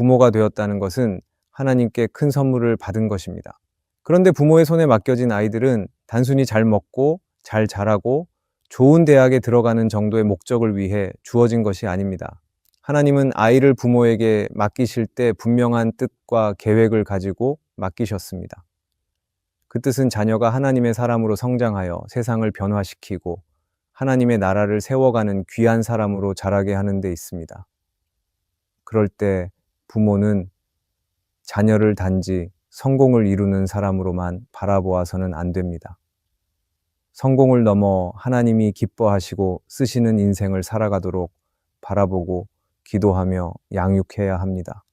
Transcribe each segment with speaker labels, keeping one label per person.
Speaker 1: 부모가 되었다는 것은 하나님께 큰 선물을 받은 것입니다. 그런데 부모의 손에 맡겨진 아이들은 단순히 잘 먹고 잘 자라고 좋은 대학에 들어가는 정도의 목적을 위해 주어진 것이 아닙니다. 하나님은 아이를 부모에게 맡기실 때 분명한 뜻과 계획을 가지고 맡기셨습니다. 그 뜻은 자녀가 하나님의 사람으로 성장하여 세상을 변화시키고 하나님의 나라를 세워가는 귀한 사람으로 자라게 하는 데 있습니다. 그럴 때 부모는 자녀를 단지 성공을 이루는 사람으로만 바라보아서는 안 됩니다. 성공을 넘어 하나님이 기뻐하시고 쓰시는 인생을 살아가도록 바라보고 기도하며 양육해야 합니다.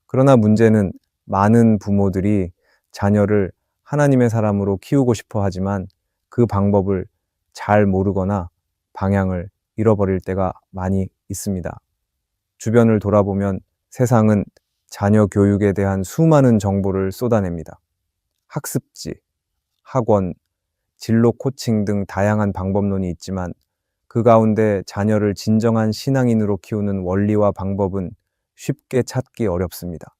Speaker 1: 그러나 문제는 많은 부모들이 자녀를 하나님의 사람으로 키우고 싶어 하지만 그 방법을 잘 모르거나 방향을 잃어버릴 때가 많이 있습니다. 주변을 돌아보면 세상은 자녀 교육에 대한 수많은 정보를 쏟아냅니다. 학습지, 학원, 진로 코칭 등 다양한 방법론이 있지만 그 가운데 자녀를 진정한 신앙인으로 키우는 원리와 방법은 쉽게 찾기 어렵습니다.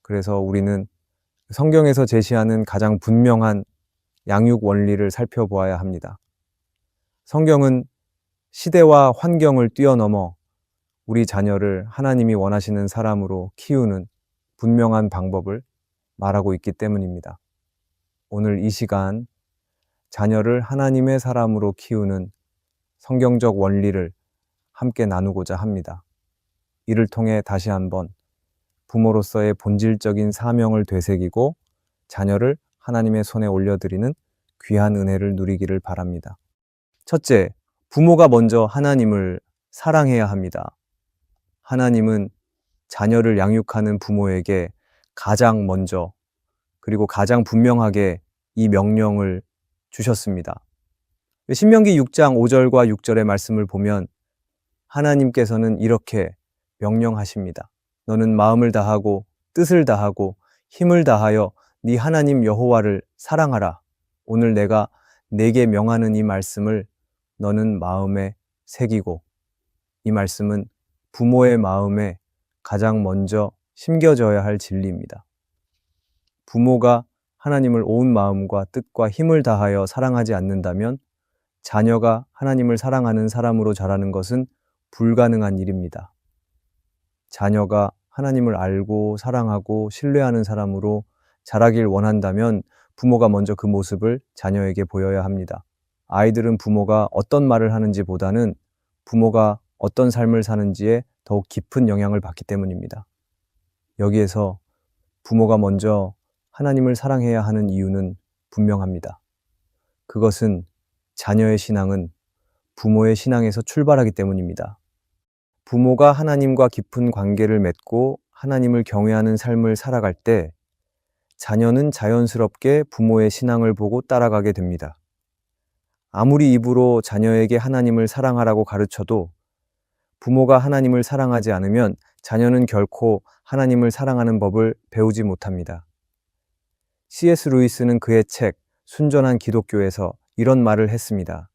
Speaker 1: 그래서 우리는 성경에서 제시하는 가장 분명한 양육 원리를 살펴보아야 합니다. 성경은 시대와 환경을 뛰어넘어 우리 자녀를 하나님이 원하시는 사람으로 키우는 분명한 방법을 말하고 있기 때문입니다. 오늘 이 시간 자녀를 하나님의 사람으로 키우는 성경적 원리를 함께 나누고자 합니다. 이를 통해 다시 한번 부모로서의 본질적인 사명을 되새기고 자녀를 하나님의 손에 올려드리는 귀한 은혜를 누리기를 바랍니다. 첫째, 부모가 먼저 하나님을 사랑해야 합니다. 하나님은 자녀를 양육하는 부모에게 가장 먼저 그리고 가장 분명하게 이 명령을 주셨습니다. 신명기 6장 5절과 6절의 말씀을 보면 하나님께서는 이렇게 명령하십니다. 너는 마음을 다하고 뜻을 다하고 힘을 다하여 네 하나님 여호와를 사랑하라. 오늘 내가 네게 명하는 이 말씀을 너는 마음에 새기고, 이 말씀은 부모의 마음에 가장 먼저 심겨져야 할 진리입니다. 부모가 하나님을 온 마음과 뜻과 힘을 다하여 사랑하지 않는다면 자녀가 하나님을 사랑하는 사람으로 자라는 것은 불가능한 일입니다. 자녀가 하나님을 알고 사랑하고 신뢰하는 사람으로 자라길 원한다면 부모가 먼저 그 모습을 자녀에게 보여야 합니다. 아이들은 부모가 어떤 말을 하는지 보다는 부모가 어떤 삶을 사는지에 더욱 깊은 영향을 받기 때문입니다. 여기에서 부모가 먼저 하나님을 사랑해야 하는 이유는 분명합니다. 그것은 자녀의 신앙은 부모의 신앙에서 출발하기 때문입니다. 부모가 하나님과 깊은 관계를 맺고 하나님을 경외하는 삶을 살아갈 때 자녀는 자연스럽게 부모의 신앙을 보고 따라가게 됩니다. 아무리 입으로 자녀에게 하나님을 사랑하라고 가르쳐도 부모가 하나님을 사랑하지 않으면 자녀는 결코 하나님을 사랑하는 법을 배우지 못합니다. C.S. 루이스는 그의 책 순전한 기독교에서 이런 말을 했습니다.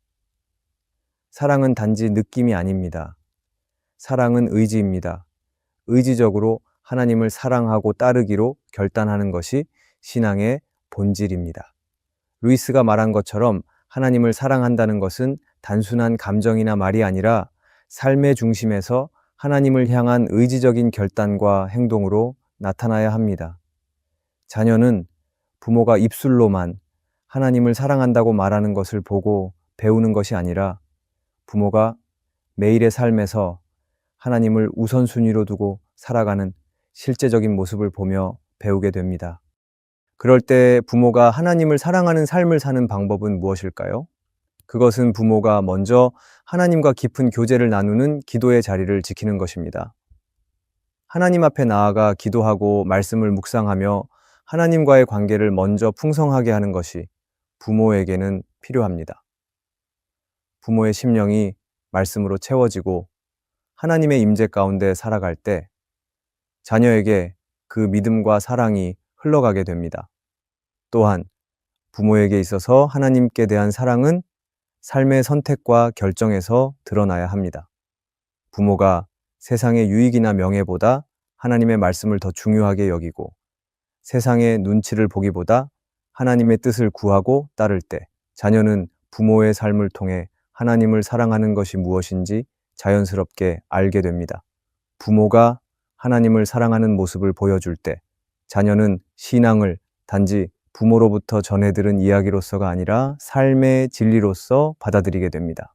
Speaker 1: 사랑은 단지 느낌이 아닙니다. 사랑은 의지입니다. 의지적으로 하나님을 사랑하고 따르기로 결단하는 것이 신앙의 본질입니다. 루이스가 말한 것처럼 하나님을 사랑한다는 것은 단순한 감정이나 말이 아니라 삶의 중심에서 하나님을 향한 의지적인 결단과 행동으로 나타나야 합니다. 자녀는 부모가 입술로만 하나님을 사랑한다고 말하는 것을 보고 배우는 것이 아니라 부모가 매일의 삶에서 하나님을 우선순위로 두고 살아가는 실제적인 모습을 보며 배우게 됩니다. 그럴 때 부모가 하나님을 사랑하는 삶을 사는 방법은 무엇일까요? 그것은 부모가 먼저 하나님과 깊은 교제를 나누는 기도의 자리를 지키는 것입니다. 하나님 앞에 나아가 기도하고 말씀을 묵상하며 하나님과의 관계를 먼저 풍성하게 하는 것이 부모에게는 필요합니다. 부모의 심령이 말씀으로 채워지고 하나님의 임재 가운데 살아갈 때 자녀에게 그 믿음과 사랑이 흘러가게 됩니다. 또한 부모에게 있어서 하나님께 대한 사랑은 삶의 선택과 결정에서 드러나야 합니다. 부모가 세상의 유익이나 명예보다 하나님의 말씀을 더 중요하게 여기고 세상의 눈치를 보기보다 하나님의 뜻을 구하고 따를 때 자녀는 부모의 삶을 통해 하나님을 사랑하는 것이 무엇인지 자연스럽게 알게 됩니다. 부모가 하나님을 사랑하는 모습을 보여줄 때 자녀는 신앙을 단지 부모로부터 전해 들은 이야기로서가 아니라 삶의 진리로서 받아들이게 됩니다.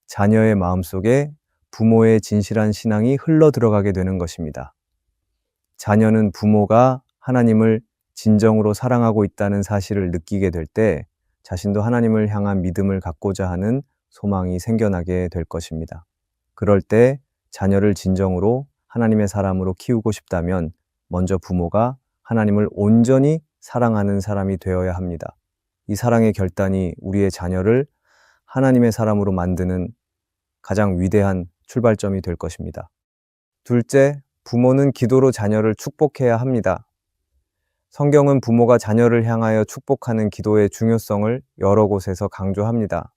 Speaker 1: 자녀의 마음속에 부모의 진실한 신앙이 흘러 들어가게 되는 것입니다. 자녀는 부모가 하나님을 진정으로 사랑하고 있다는 사실을 느끼게 될 때 자신도 하나님을 향한 믿음을 갖고자 하는 소망이 생겨나게 될 것입니다. 그럴 때 자녀를 진정으로 하나님의 사람으로 키우고 싶다면 먼저 부모가 하나님을 온전히 사랑하는 사람이 되어야 합니다. 이 사랑의 결단이 우리의 자녀를 하나님의 사람으로 만드는 가장 위대한 출발점이 될 것입니다. 둘째, 부모는 기도로 자녀를 축복해야 합니다. 성경은 부모가 자녀를 향하여 축복하는 기도의 중요성을 여러 곳에서 강조합니다.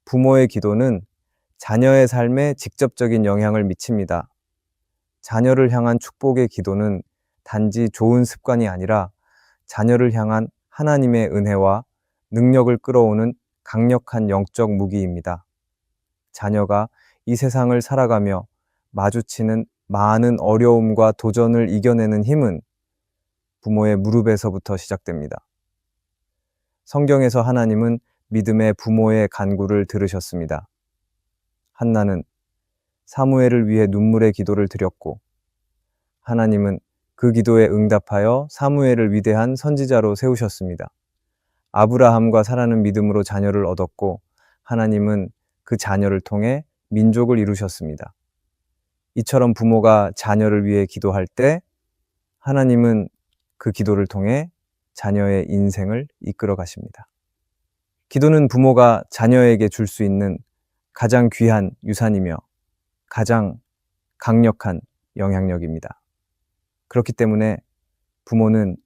Speaker 1: 부모의 기도는 자녀의 삶에 직접적인 영향을 미칩니다. 자녀를 향한 축복의 기도는 단지 좋은 습관이 아니라 자녀를 향한 하나님의 은혜와 능력을 끌어오는 강력한 영적 무기입니다. 자녀가 이 세상을 살아가며 마주치는 많은 어려움과 도전을 이겨내는 힘은 부모의 무릎에서부터 시작됩니다. 성경에서 하나님은 믿음의 부모의 간구를 들으셨습니다. 한나는 사무엘을 위해 눈물의 기도를 드렸고 하나님은 그 기도에 응답하여 사무엘을 위대한 선지자로 세우셨습니다. 아브라함과 사라는 믿음으로 자녀를 얻었고 하나님은 그 자녀를 통해 민족을 이루셨습니다. 이처럼 부모가 자녀를 위해 기도할 때 하나님은 그 기도를 통해 자녀의 인생을 이끌어 가십니다. 기도는 부모가 자녀에게 줄 수 있는 가장 귀한 유산이며 가장 강력한 영향력입니다. 그렇기 때문에 부모는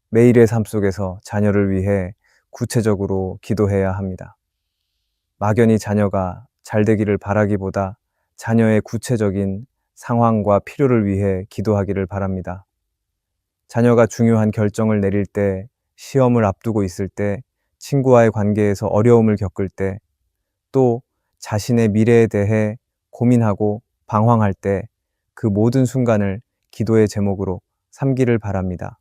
Speaker 1: 매일의 삶 속에서 자녀를 위해 구체적으로 기도해야 합니다. 막연히 자녀가 잘 되기를 바라기보다 자녀의 구체적인 상황과 필요를 위해 기도하기를 바랍니다. 자녀가 중요한 결정을 내릴 때, 시험을 앞두고 있을 때, 친구와의 관계에서 어려움을 겪을 때, 또 자신의 미래에 대해 고민하고 방황할 때 그 모든 순간을 기도의 제목으로 삼기를 바랍니다.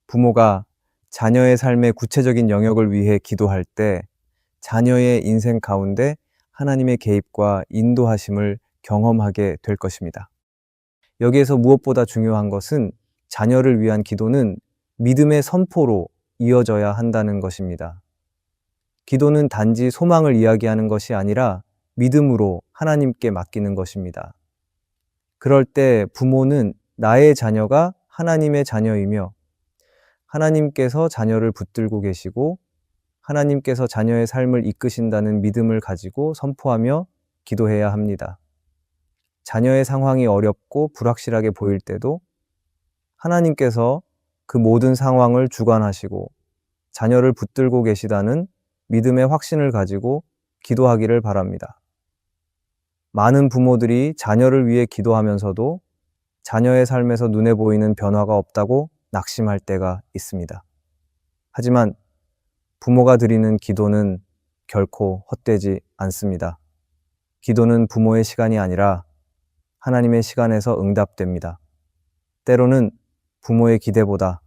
Speaker 1: 부모가 자녀의 삶의 구체적인 영역을 위해 기도할 때 자녀의 인생 가운데 하나님의 개입과 인도하심을 경험하게 될 것입니다. 여기에서 무엇보다 중요한 것은 자녀를 위한 기도는 믿음의 선포로 이어져야 한다는 것입니다. 기도는 단지 소망을 이야기하는 것이 아니라 믿음으로 하나님께 맡기는 것입니다. 그럴 때 부모는 나의 자녀가 하나님의 자녀이며 하나님께서 자녀를 붙들고 계시고 하나님께서 자녀의 삶을 이끄신다는 믿음을 가지고 선포하며 기도해야 합니다. 자녀의 상황이 어렵고 불확실하게 보일 때도 하나님께서 그 모든 상황을 주관하시고 자녀를 붙들고 계시다는 믿음의 확신을 가지고 기도하기를 바랍니다. 많은 부모들이 자녀를 위해 기도하면서도 자녀의 삶에서 눈에 보이는 변화가 없다고 낙심할 때가 있습니다. 하지만 부모가 드리는 기도는 결코 헛되지 않습니다. 기도는 부모의 시간이 아니라 하나님의 시간에서 응답됩니다. 때로는 부모의 기대보다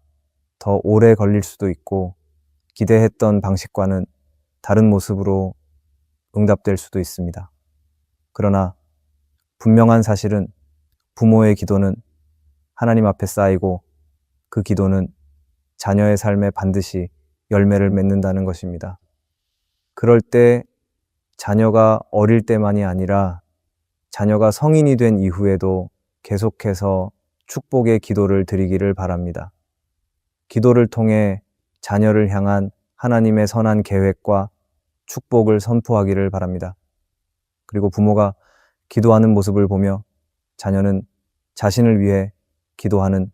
Speaker 1: 더 오래 걸릴 수도 있고 기대했던 방식과는 다른 모습으로 응답될 수도 있습니다. 그러나 분명한 사실은 부모의 기도는 하나님 앞에 쌓이고 그 기도는 자녀의 삶에 반드시 열매를 맺는다는 것입니다. 그럴 때 자녀가 어릴 때만이 아니라 자녀가 성인이 된 이후에도 계속해서 축복의 기도를 드리기를 바랍니다. 기도를 통해 자녀를 향한 하나님의 선한 계획과 축복을 선포하기를 바랍니다. 그리고 부모가 기도하는 모습을 보며 자녀는 자신을 위해 기도하는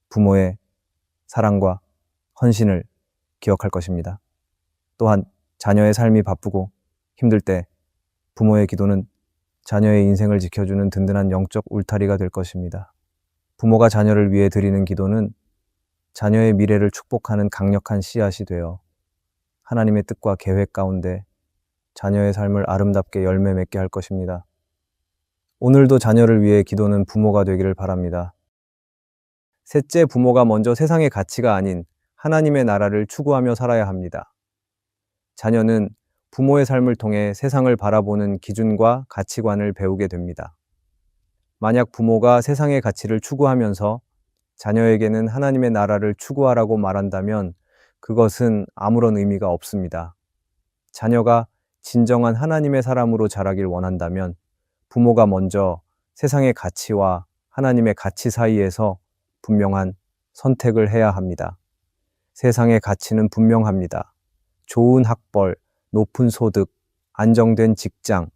Speaker 1: 부모의 사랑과 헌신을 기억할 것입니다. 또한 자녀의 삶이 바쁘고 힘들 때 부모의 기도는 자녀의 인생을 지켜주는 든든한 영적 울타리가 될 것입니다. 부모가 자녀를 위해 드리는 기도는 자녀의 미래를 축복하는 강력한 씨앗이 되어 하나님의 뜻과 계획 가운데 자녀의 삶을 아름답게 열매 맺게 할 것입니다. 오늘도 자녀를 위해 기도는 부모가 되기를 바랍니다. 셋째, 부모가 먼저 세상의 가치가 아닌 하나님의 나라를 추구하며 살아야 합니다. 자녀는 부모의 삶을 통해 세상을 바라보는 기준과 가치관을 배우게 됩니다. 만약 부모가 세상의 가치를 추구하면서 자녀에게는 하나님의 나라를 추구하라고 말한다면 그것은 아무런 의미가 없습니다. 자녀가 진정한 하나님의 사람으로 자라길 원한다면 부모가 먼저 세상의 가치와 하나님의 가치 사이에서 분명한 선택을 해야 합니다. 세상의 가치는 분명합니다. 좋은 학벌, 높은 소득, 안정된 직장,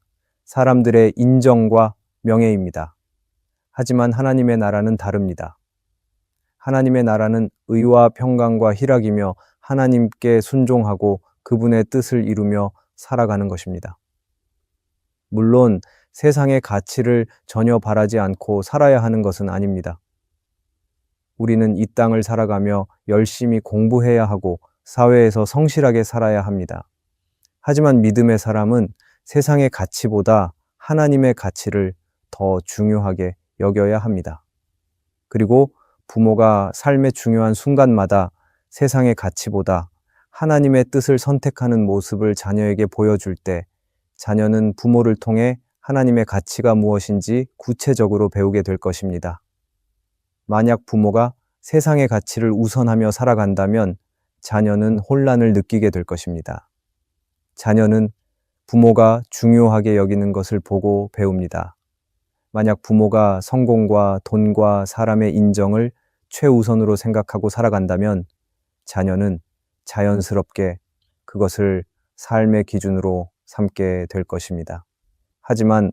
Speaker 1: 사람들의 인정과 명예입니다. 하지만 하나님의 나라는 다릅니다. 하나님의 나라는 의와 평강과 희락이며 하나님께 순종하고 그분의 뜻을 이루며 살아가는 것입니다. 물론 세상의 가치를 전혀 바라지 않고 살아야 하는 것은 아닙니다. 우리는 이 땅을 살아가며 열심히 공부해야 하고 사회에서 성실하게 살아야 합니다. 하지만 믿음의 사람은 세상의 가치보다 하나님의 가치를 더 중요하게 여겨야 합니다. 그리고 부모가 삶의 중요한 순간마다 세상의 가치보다 하나님의 뜻을 선택하는 모습을 자녀에게 보여줄 때 자녀는 부모를 통해 하나님의 가치가 무엇인지 구체적으로 배우게 될 것입니다. 만약 부모가 세상의 가치를 우선하며 살아간다면 자녀는 혼란을 느끼게 될 것입니다. 자녀는 부모가 중요하게 여기는 것을 보고 배웁니다. 만약 부모가 성공과 돈과 사람의 인정을 최우선으로 생각하고 살아간다면 자녀는 자연스럽게 그것을 삶의 기준으로 삼게 될 것입니다. 하지만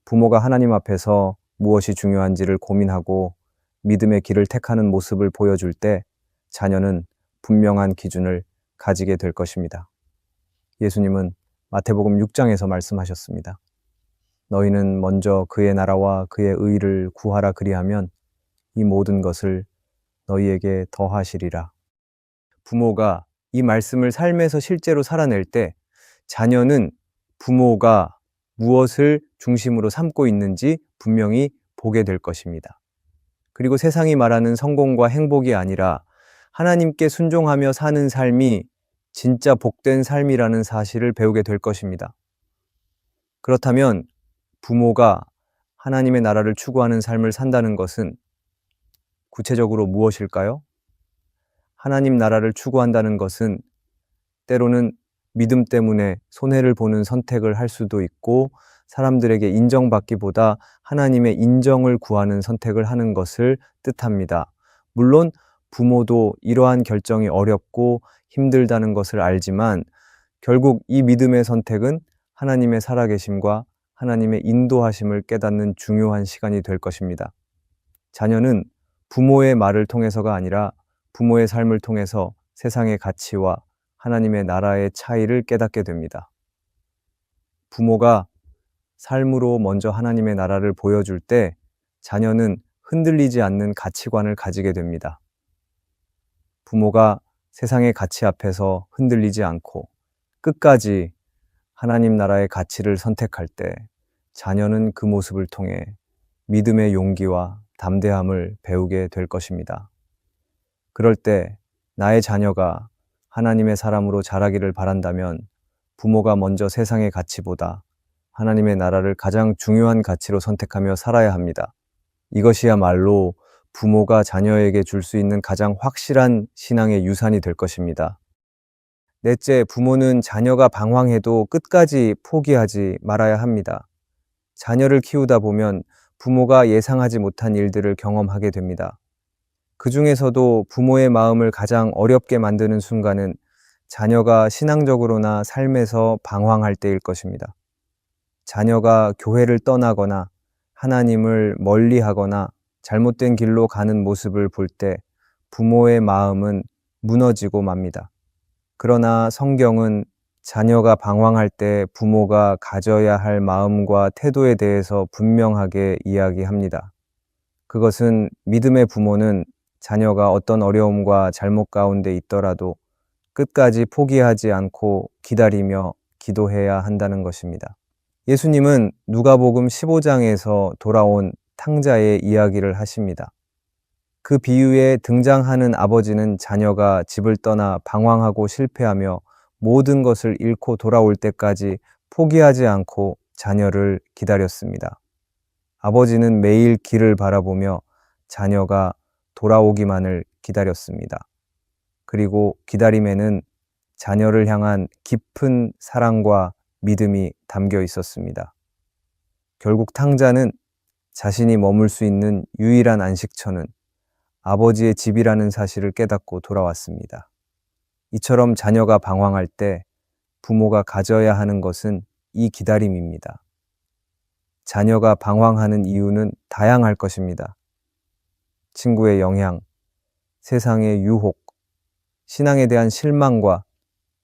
Speaker 1: 부모가 하나님 앞에서 무엇이 중요한지를 고민하고 믿음의 길을 택하는 모습을 보여줄 때 자녀는 분명한 기준을 가지게 될 것입니다. 예수님은 마태복음 6장에서 말씀하셨습니다. 너희는 먼저 그의 나라와 그의 의를 구하라 그리하면 이 모든 것을 너희에게 더하시리라. 부모가 이 말씀을 삶에서 실제로 살아낼 때 자녀는 부모가 무엇을 중심으로 삼고 있는지 분명히 보게 될 것입니다. 그리고 세상이 말하는 성공과 행복이 아니라 하나님께 순종하며 사는 삶이 진짜 복된 삶이라는 사실을 배우게 될 것입니다. 그렇다면 부모가 하나님의 나라를 추구하는 삶을 산다는 것은 구체적으로 무엇일까요? 하나님 나라를 추구한다는 것은 때로는 믿음 때문에 손해를 보는 선택을 할 수도 있고 사람들에게 인정받기보다 하나님의 인정을 구하는 선택을 하는 것을 뜻합니다. 물론 부모도 이러한 결정이 어렵고 힘들다는 것을 알지만 결국 이 믿음의 선택은 하나님의 살아계심과 하나님의 인도하심을 깨닫는 중요한 시간이 될 것입니다. 자녀는 부모의 말을 통해서가 아니라 부모의 삶을 통해서 세상의 가치와 하나님의 나라의 차이를 깨닫게 됩니다. 부모가 삶으로 먼저 하나님의 나라를 보여줄 때 자녀는 흔들리지 않는 가치관을 가지게 됩니다. 부모가 세상의 가치 앞에서 흔들리지 않고 끝까지 하나님 나라의 가치를 선택할 때 자녀는 그 모습을 통해 믿음의 용기와 담대함을 배우게 될 것입니다. 그럴 때 나의 자녀가 하나님의 사람으로 자라기를 바란다면 부모가 먼저 세상의 가치보다 하나님의 나라를 가장 중요한 가치로 선택하며 살아야 합니다. 이것이야말로 부모가 자녀에게 줄 수 있는 가장 확실한 신앙의 유산이 될 것입니다. 넷째, 부모는 자녀가 방황해도 끝까지 포기하지 말아야 합니다. 자녀를 키우다 보면 부모가 예상하지 못한 일들을 경험하게 됩니다. 그 중에서도 부모의 마음을 가장 어렵게 만드는 순간은 자녀가 신앙적으로나 삶에서 방황할 때일 것입니다. 자녀가 교회를 떠나거나 하나님을 멀리하거나 잘못된 길로 가는 모습을 볼 때 부모의 마음은 무너지고 맙니다. 그러나 성경은 자녀가 방황할 때 부모가 가져야 할 마음과 태도에 대해서 분명하게 이야기합니다. 그것은 믿음의 부모는 자녀가 어떤 어려움과 잘못 가운데 있더라도 끝까지 포기하지 않고 기다리며 기도해야 한다는 것입니다. 예수님은 누가복음 15장에서 돌아온 탕자의 이야기를 하십니다. 그 비유에 등장하는 아버지는 자녀가 집을 떠나 방황하고 실패하며 모든 것을 잃고 돌아올 때까지 포기하지 않고 자녀를 기다렸습니다. 아버지는 매일 길을 바라보며 자녀가 돌아오기만을 기다렸습니다. 그리고 기다림에는 자녀를 향한 깊은 사랑과 믿음이 담겨 있었습니다. 결국 탕자는 자신이 머물 수 있는 유일한 안식처는 아버지의 집이라는 사실을 깨닫고 돌아왔습니다. 이처럼 자녀가 방황할 때 부모가 가져야 하는 것은 이 기다림입니다. 자녀가 방황하는 이유는 다양할 것입니다. 친구의 영향, 세상의 유혹, 신앙에 대한 실망과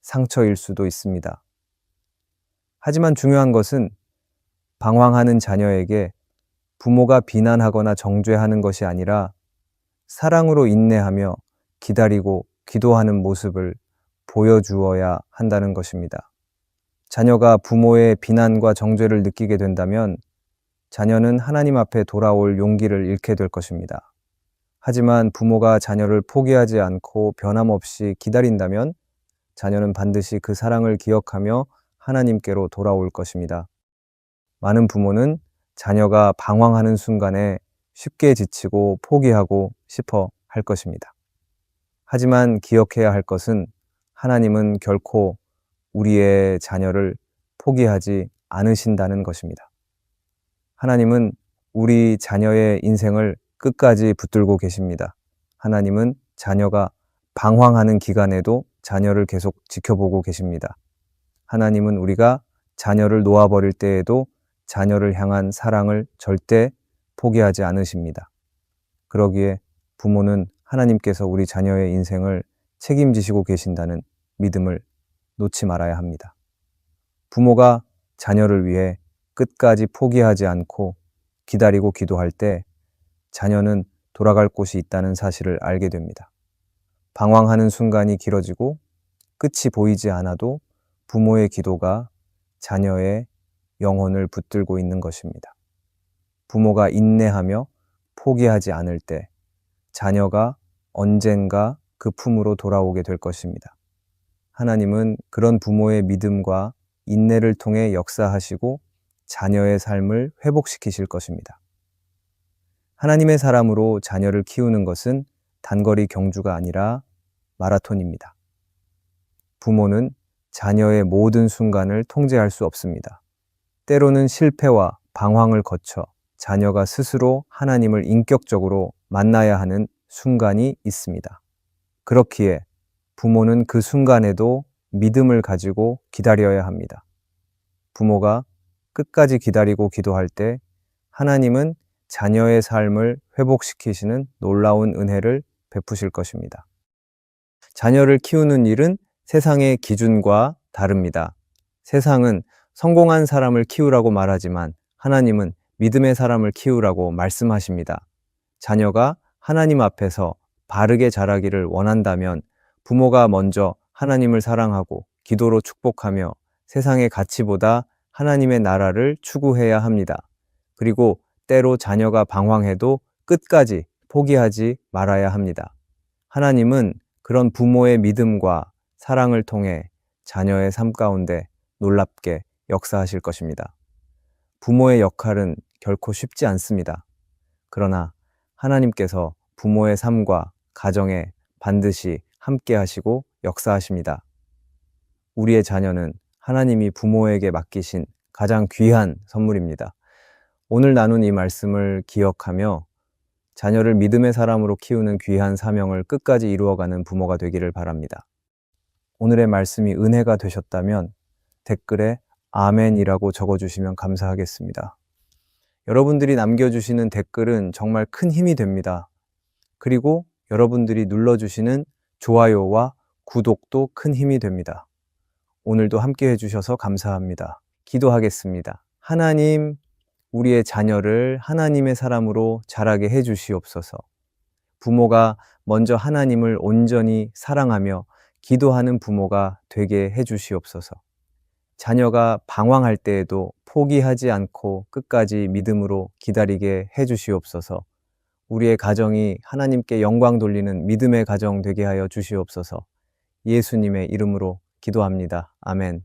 Speaker 1: 상처일 수도 있습니다. 하지만 중요한 것은 방황하는 자녀에게 부모가 비난하거나 정죄하는 것이 아니라 사랑으로 인내하며 기다리고 기도하는 모습을 보여주어야 한다는 것입니다. 자녀가 부모의 비난과 정죄를 느끼게 된다면 자녀는 하나님 앞에 돌아올 용기를 잃게 될 것입니다. 하지만 부모가 자녀를 포기하지 않고 변함없이 기다린다면 자녀는 반드시 그 사랑을 기억하며 하나님께로 돌아올 것입니다. 많은 부모는 자녀가 방황하는 순간에 쉽게 지치고 포기하고 싶어 할 것입니다. 하지만 기억해야 할 것은 하나님은 결코 우리의 자녀를 포기하지 않으신다는 것입니다. 하나님은 우리 자녀의 인생을 끝까지 붙들고 계십니다. 하나님은 자녀가 방황하는 기간에도 자녀를 계속 지켜보고 계십니다. 하나님은 우리가 자녀를 놓아버릴 때에도 자녀를 향한 사랑을 절대 포기하지 않으십니다. 그러기에 부모는 하나님께서 우리 자녀의 인생을 책임지시고 계신다는 믿음을 놓지 말아야 합니다. 부모가 자녀를 위해 끝까지 포기하지 않고 기다리고 기도할 때 자녀는 돌아갈 곳이 있다는 사실을 알게 됩니다. 방황하는 순간이 길어지고 끝이 보이지 않아도 부모의 기도가 자녀의 영혼을 붙들고 있는 것입니다. 부모가 인내하며 포기하지 않을 때 자녀가 언젠가 그 품으로 돌아오게 될 것입니다. 하나님은 그런 부모의 믿음과 인내를 통해 역사하시고 자녀의 삶을 회복시키실 것입니다. 하나님의 사람으로 자녀를 키우는 것은 단거리 경주가 아니라 마라톤입니다. 부모는 자녀의 모든 순간을 통제할 수 없습니다. 때로는 실패와 방황을 거쳐 자녀가 스스로 하나님을 인격적으로 만나야 하는 순간이 있습니다. 그렇기에 부모는 그 순간에도 믿음을 가지고 기다려야 합니다. 부모가 끝까지 기다리고 기도할 때 하나님은 자녀의 삶을 회복시키시는 놀라운 은혜를 베푸실 것입니다. 자녀를 키우는 일은 세상의 기준과 다릅니다. 세상은 성공한 사람을 키우라고 말하지만 하나님은 믿음의 사람을 키우라고 말씀하십니다. 자녀가 하나님 앞에서 바르게 자라기를 원한다면 부모가 먼저 하나님을 사랑하고 기도로 축복하며 세상의 가치보다 하나님의 나라를 추구해야 합니다. 그리고 때로 자녀가 방황해도 끝까지 포기하지 말아야 합니다. 하나님은 그런 부모의 믿음과 사랑을 통해 자녀의 삶 가운데 놀랍게 역사하실 것입니다. 부모의 역할은 결코 쉽지 않습니다. 그러나 하나님께서 부모의 삶과 가정에 반드시 함께 하시고 역사하십니다. 우리의 자녀는 하나님이 부모에게 맡기신 가장 귀한 선물입니다. 오늘 나눈 이 말씀을 기억하며 자녀를 믿음의 사람으로 키우는 귀한 사명을 끝까지 이루어가는 부모가 되기를 바랍니다. 오늘의 말씀이 은혜가 되셨다면 댓글에 아멘이라고 적어주시면 감사하겠습니다. 여러분들이 남겨주시는 댓글은 정말 큰 힘이 됩니다. 그리고 여러분들이 눌러주시는 좋아요와 구독도 큰 힘이 됩니다. 오늘도 함께 해주셔서 감사합니다. 기도하겠습니다. 하나님, 우리의 자녀를 하나님의 사람으로 자라게 해 주시옵소서. 부모가 먼저 하나님을 온전히 사랑하며 기도하는 부모가 되게 해 주시옵소서. 자녀가 방황할 때에도 포기하지 않고 끝까지 믿음으로 기다리게 해 주시옵소서. 우리의 가정이 하나님께 영광 돌리는 믿음의 가정 되게 하여 주시옵소서. 예수님의 이름으로 기도합니다. 아멘.